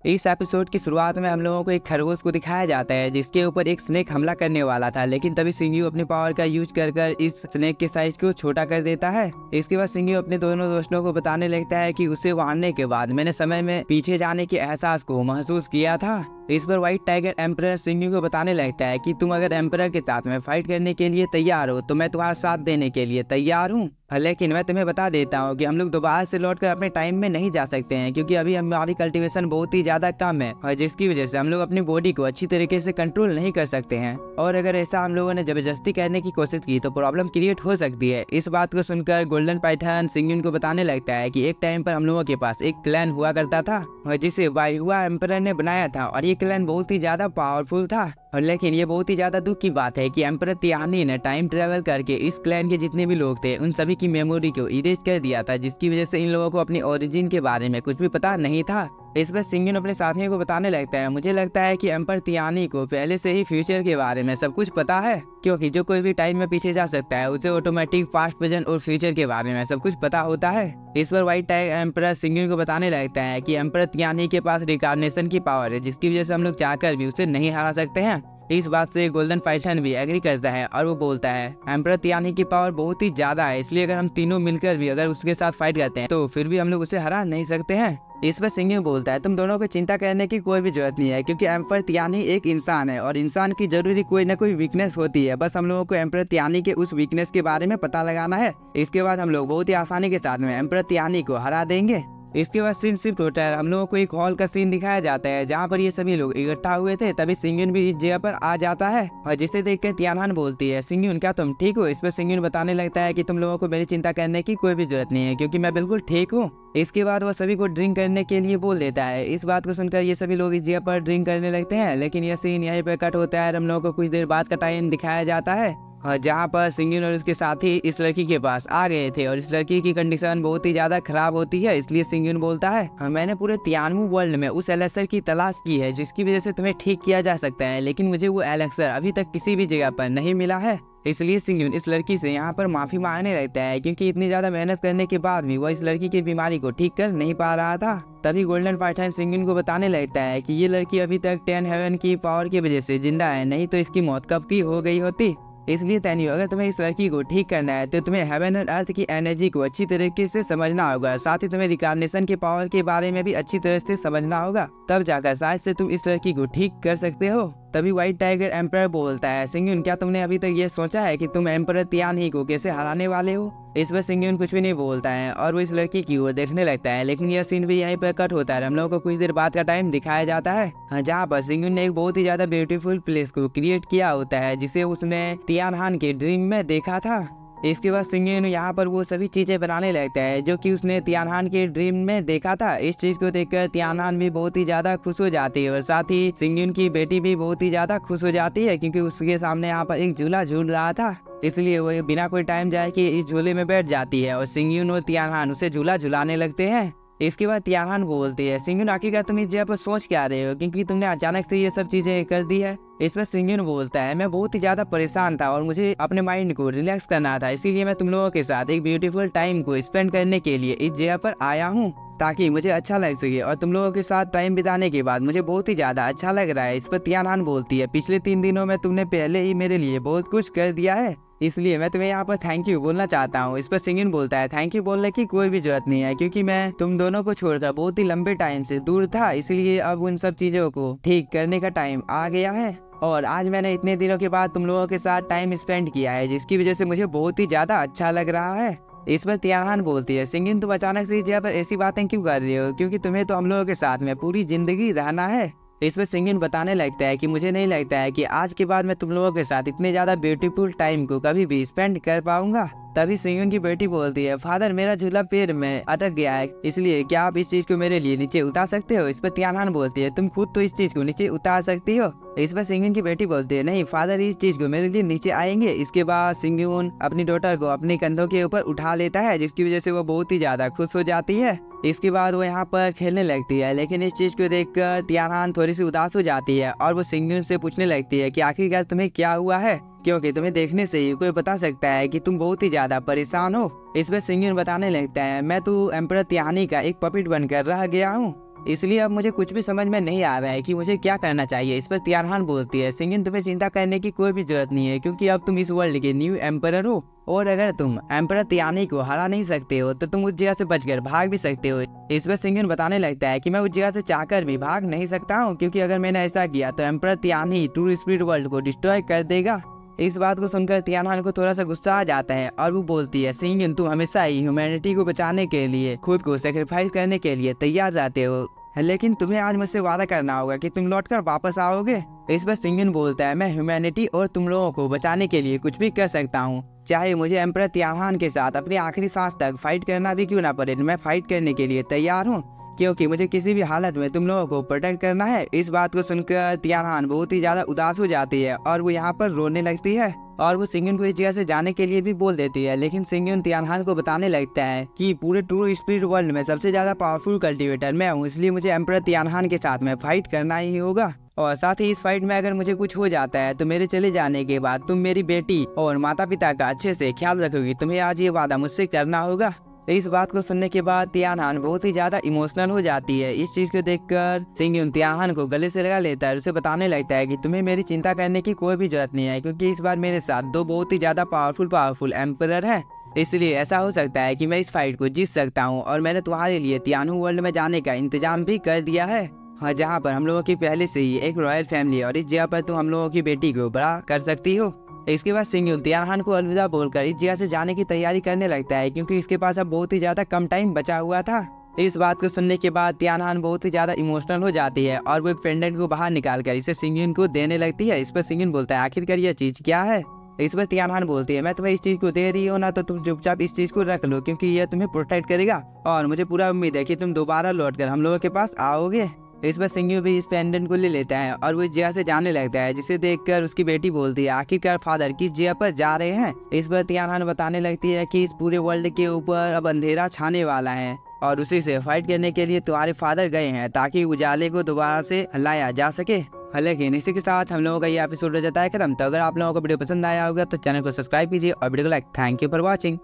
इस एपिसोड की शुरुआत में हम लोगों को एक खरगोश को दिखाया जाता है जिसके ऊपर एक स्नेक हमला करने वाला था, लेकिन तभी सिंघू अपनी पावर का यूज कर इस स्नेक के साइज को छोटा कर देता है। इसके बाद सिंघू अपने दोनों दोस्तों को बताने लगता है कि उसे मारने के बाद मैंने समय में पीछे जाने के एहसास को महसूस किया था। इस पर व्हाइट टाइगर एम्परर सिंघू को बताने लगता है कि तुम अगर एम्परर के साथ में फाइट करने के लिए तैयार हो तो मैं तुम्हारा साथ देने के लिए तैयार हूँ, लेकिन मैं तुम्हें बता देता हूँ कि हम लोग दोबारा से लौटकर अपने टाइम में नहीं जा सकते हैं क्योंकि अभी हमारी कल्टीवेशन बहुत ही ज्यादा कम है और जिसकी वजह से हम लोग अपनी बॉडी को अच्छी तरीके से कंट्रोल नहीं कर सकते हैं, और अगर ऐसा हम लोगों ने जबरदस्ती करने की कोशिश की तो प्रॉब्लम क्रिएट हो सकती है। इस बात को सुनकर गोल्डन पाइथन सिंघू को बताने लगता है कि एक टाइम पर हम लोगों के पास एक क्लैन हुआ करता था और जिसे वायुआ एम्परर ने बनाया था और ये क्लैन बहुत ही ज्यादा पावरफुल था। और लेकिन ये बहुत ही ज्यादा दुख की बात है कि एम्परर तियानी ने टाइम ट्रेवल करके इस क्लैन के जितने भी लोग थे उन सभी की मेमोरी को इरेज कर दिया था, जिसकी वजह से इन लोगों को अपनी ओरिजिन के बारे में कुछ भी पता नहीं था। इस पर सिंघू अपने साथियों को बताने लगता है, मुझे लगता है कि एम्पर तियानी को पहले से ही फ्यूचर के बारे में सब कुछ पता है, क्योंकि जो कोई भी टाइम में पीछे जा सकता है उसे ऑटोमेटिक पास्ट प्रेजेंट और फ्यूचर के बारे में सब कुछ पता होता है। इस पर व्हाइट टाइगर एम्परर सिंघू को बताने लगता है कि एम्परर तियानी के पास रिकार्नेशन की पावर है जिसकी वजह से हम लोग चाहकर भी उसे नहीं हरा सकते हैं। इस बात से गोल्डन पाइथन भी एग्री करता है और वो बोलता है एम्परर तियानी की पावर बहुत ही ज्यादा है, इसलिए अगर हम तीनों मिलकर भी अगर उसके साथ फाइट करते हैं तो फिर भी हम लोग उसे हरा नहीं सकते हैं। इस पर सिंघू बोलता है, तुम दोनों को चिंता करने की कोई भी जरूरत नहीं है क्योंकि एम्परर तियानी एक इंसान है और इंसान की जरूरी कोई न कोई वीकनेस होती है, बस हम लोगों को एम्परर तियानी के उस वीकनेस के बारे में पता लगाना है। इसके बाद हम लोग बहुत ही आसानी के साथ में एम्परर तियानी को हरा देंगे। इसके बाद सीन शिफ्ट होता है, हम लोगों को एक हॉल का सीन दिखाया जाता है जहाँ पर ये सभी लोग इकट्ठा हुए थे। तभी सिंघू भी इस जगह पर आ जाता है और जिसे देखकर तियानहान बोलती है, सिंघू क्या तुम ठीक हो? इस पर सिंघू बताने लगता है कि तुम लोगों को मेरी चिंता करने की कोई भी जरूरत नहीं है क्योंकि मैं बिल्कुल ठीक हूँ। इसके बाद वह सभी को ड्रिंक करने के लिए बोल देता है। इस बात को सुनकर ये सभी लोग इस जगह पर ड्रिंक करने लगते हैं, लेकिन यह सीन यहीं पर कट होता है। हम लोगों को कुछ देर बाद का टाइम दिखाया जाता है और जहाँ पर सिंघू और उसके साथी इस लड़की के पास आ गए थे और इस लड़की की कंडीशन बहुत ही ज्यादा खराब होती है। इसलिए सिंघू बोलता है, मैंने पूरे तियानवे वर्ल्ड में उस एलेक्सर की तलाश की है जिसकी वजह से तुम्हें ठीक किया जा सकता है, लेकिन मुझे वो एलेक्सर अभी तक किसी भी जगह पर नहीं मिला है। इसलिए सिंघू इस लड़की से यहाँ पर माफी मांगने लगता है क्योंकि इतनी ज्यादा मेहनत करने के बाद भी वह इस लड़की की बीमारी को ठीक कर नहीं पा रहा था। तभी गोल्डन पाइथन सिंघू को बताने लगता है कि ये लड़की अभी तक 10 हेवन की पावर की वजह से जिंदा है, नहीं तो इसकी मौत कब की हो गई होती। इसलिए तैनियो, अगर तुम्हें इस लड़की को ठीक करना है तो तुम्हें हेवन और अर्थ की एनर्जी को अच्छी तरीके से समझना होगा, साथ ही तुम्हें रिकार्नेशन के पावर के बारे में भी अच्छी तरह से समझना होगा, तब जाकर शायद से तुम इस लड़की को ठीक कर सकते हो। तभी व्हाइट टाइगर एम्परर बोलता है, सिंघू क्या तुमने अभी तक ये सोचा है कि तुम एम्परर तियानी को कैसे हराने वाले हो? इस पर सिंघू कुछ भी नहीं बोलता है और वो इस लड़की की ओर देखने लगता है, लेकिन यह सीन भी यहीं पर कट होता है। हम लोगों को कुछ देर बाद का टाइम दिखाया जाता है जहाँ पर सिंघू ने एक बहुत ही ज्यादा ब्यूटीफुल प्लेस को क्रिएट किया होता है जिसे उसने तियानहान के ड्रीम में देखा था। इसके बाद सिंघू यहाँ पर वो सभी चीजें बनाने लगता है जो कि उसने तियानहान के ड्रीम में देखा था। इस चीज को देखकर तियानहान भी बहुत ही ज्यादा खुश हो जाती है और साथ ही सिंघू की बेटी भी बहुत ही ज्यादा खुश हो जाती है क्योंकि उसके सामने यहाँ पर एक झूला झूल रहा था, इसलिए वो बिना कोई टाइम जाए कि इस झूले में बैठ जाती है और सिंघू और तियानहान उसे झूला झुलाने लगते हैं। इसके बाद तियानहान बोलती है, सिंघू आखिरकार तुम इस जगह पर सोच क्या रहे हो क्योंकि तुमने अचानक से ये सब चीजें कर दी है। इस पर सिंघू बोलता है, मैं बहुत ही ज्यादा परेशान था और मुझे अपने माइंड को रिलैक्स करना था, इसीलिए मैं तुम लोगों के साथ एक ब्यूटीफुल टाइम को स्पेंड करने के लिए इस जगह पर आया हूँ ताकि मुझे अच्छा लग सके, और तुम लोगों के साथ टाइम बिताने के बाद मुझे बहुत ही ज्यादा अच्छा लग रहा है। इस पर तियानहान बोलती है, पिछले 3 दिनों में तुमने पहले ही मेरे लिए बहुत कुछ कर दिया है, इसलिए मैं तुम्हें यहाँ पर थैंक यू बोलना चाहता हूँ। इस पर सिंघू बोलता है, थैंक यू बोलने की कोई भी जरूरत नहीं है क्योंकि मैं तुम दोनों को छोड़कर बहुत ही लंबे टाइम से दूर था, इसलिए अब उन सब चीजों को ठीक करने का टाइम आ गया है और आज मैंने इतने दिनों के बाद तुम लोगों के साथ टाइम स्पेंड किया है जिसकी वजह से मुझे बहुत ही ज्यादा अच्छा लग रहा है। इस पर तियानहान बोलती है, सिंघू तुम अचानक से इस जगह पर ऐसी बातें क्यों कर रहे हो क्योंकि तुम्हें तो हम लोगों के साथ में पूरी जिंदगी रहना है। इस पर सिंघू बताने लगता है कि मुझे नहीं लगता है कि आज के बाद मैं तुम लोगों के साथ इतने ज्यादा ब्यूटीफुल टाइम को कभी भी स्पेंड कर पाऊंगा। तभी सिंघू की बेटी बोलती है, फादर मेरा झूला पैर में अटक गया है, इसलिए क्या आप इस चीज को मेरे लिए नीचे उतार सकते हो? इस पर तियानहान बोलती है, तुम खुद तो इस चीज को नीचे उतार सकती हो। इस पर सिंघू की बेटी बोलती है, नहीं फादर इस चीज को मेरे लिए नीचे आएंगे। इसके बाद सिंघू अपनी डॉटर को अपने कंधों के ऊपर उठा लेता है जिसकी वजह से वो बहुत ही ज्यादा खुश हो जाती है। इसके बाद वो यहाँ पर खेलने लगती है, लेकिन इस चीज को देखकर तियानहान थोड़ी सी उदास हो जाती है और वो सिंघू से पूछने लगती है कि आखिरकार तुम्हें क्या हुआ है, क्योंकि तुम्हें देखने से ही कोई बता सकता है कि तुम बहुत ही ज्यादा परेशान हो। इस पर सिंघू बताने लगता है, मैं तो एम्परर तियानी का एक पपेट बनकर रह गया हूँ इसलिए अब मुझे कुछ भी समझ में नहीं आ रहा है कि मुझे क्या करना चाहिए। इस पर तियानहान बोलती है, सिंगिन तुम्हें चिंता करने की कोई भी जरूरत नहीं है, क्योंकि अब तुम इस वर्ल्ड के न्यू एम्परर हो, और अगर तुम एम्परर तियानी को हरा नहीं सकते हो तो तुम उस जगह से बचकर भाग भी सकते हो। इस पर सिंगिन बताने लगता है कि मैं उस जगह से चाहकर भी भाग नहीं सकता हूँ, क्योंकि अगर मैंने ऐसा किया तो एम्परर तियानी ट्रू स्पिरिट वर्ल्ड को डिस्ट्रॉय कर देगा। इस बात को सुनकर तियानहान को थोड़ा सा गुस्सा आ जाता है और वो बोलती है, सिंगिन तुम हमेशा ही ह्यूमैनिटी को बचाने के लिए खुद को सेक्रीफाइस करने के लिए तैयार रहते हो, लेकिन तुम्हें आज मुझसे वादा करना होगा कि तुम लौटकर वापस आओगे। इस पर सिंगिन बोलता है, मैं ह्यूमैनिटी और तुम लोगों को बचाने के लिए कुछ भी कर सकता हूँ, चाहे मुझे एम्परर तियानहान के साथ अपनी आखिरी सांस तक फाइट करना भी क्यों ना पड़े, मैं फाइट करने के लिए तैयार हूँ, क्योंकि मुझे किसी भी हालत में तुम लोगों को प्रोटेक्ट करना है। इस बात को सुनकर तियानहान बहुत ही ज्यादा उदास हो जाती है और वो यहाँ पर रोने लगती है और वो सिंगिन को इस जगह से जाने के लिए भी बोल देती है। लेकिन सिंगिन तियानहान को बताने लगता है कि पूरे ट्रू स्पिरिट वर्ल्ड में सबसे ज्यादा पावरफुल कल्टिवेटर मैं हूँ, इसलिए मुझे एम्परर तियानहान के साथ में फाइट करना ही होगा, और साथ ही इस फाइट में अगर मुझे कुछ हो जाता है तो मेरे चले जाने के बाद तुम मेरी बेटी और माता पिता का अच्छे से ख्याल रखोगी, तुम्हें आज ये वादा मुझसे करना होगा। इस बात को सुनने के बाद तियानहान बहुत ही ज्यादा इमोशनल हो जाती है। इस चीज को देखकर सिंगिन तियानहान को गले से लगा लेता है, उसे बताने लगता है कि तुम्हें मेरी चिंता करने की कोई भी जरूरत नहीं है, क्योंकि इस बार मेरे साथ दो बहुत ही ज्यादा पावरफुल एम्परर है, इसलिए ऐसा हो सकता है कि मैं इस फाइट को जीत सकता हूँ, और मैंने तुम्हारे लिए तियानु वर्ल्ड में जाने का इंतजाम भी कर दिया है, हाँ, जहाँ पर हम लोगों की पहले से ही एक रॉयल फैमिली है, और इस जगह पर तुम हम लोगों की बेटी को बड़ा कर सकती हो। इसके बाद सिंगिन तियानहान को अलविदा बोलकर इस जगह से जाने की तैयारी करने लगता है, क्योंकि इसके पास अब बहुत ही ज्यादा कम टाइम बचा हुआ था। इस बात को सुनने के बाद तियानहान बहुत ही ज्यादा इमोशनल हो जाती है और वो एक पेंडेंट को बाहर निकालकर इसे सिंगिन को देने लगती है। इस पर सिंगिन बोलता है, आखिरकार यह चीज क्या है। इस पर तियानहान बोलती है, मैं तुम्हें इस चीज को दे रही हूँ ना, तो तुम चुपचाप इस चीज को रख लो, क्योंकि यह तुम्हें प्रोटेक्ट करेगा और मुझे पूरा उम्मीद है कि तुम दोबारा लौटकर हम लोगों के पास आओगे। इस पर सिंगिन भी इस पेंडेंट को ले लेता है और वो इस जगह से जाने लगता है, जिसे देखकर उसकी बेटी बोलती है, आखिरकार फादर किस जगह पर जा रहे हैं। इस पर तियानहान बताने लगती है कि इस पूरे वर्ल्ड के ऊपर अब अंधेरा छाने वाला है और उसी से फाइट करने के लिए तुम्हारे फादर गए हैं, ताकि उजाले को दोबारा से लाया जा सके। लेकिन इसी के साथ हम लोगों का ये एपिसोड हो जाता है खत्म। तो अगर आप लोगों को वीडियो पसंद आया होगा तो चैनल को सब्सक्राइब कीजिए और वीडियो को like. Thank you for watching.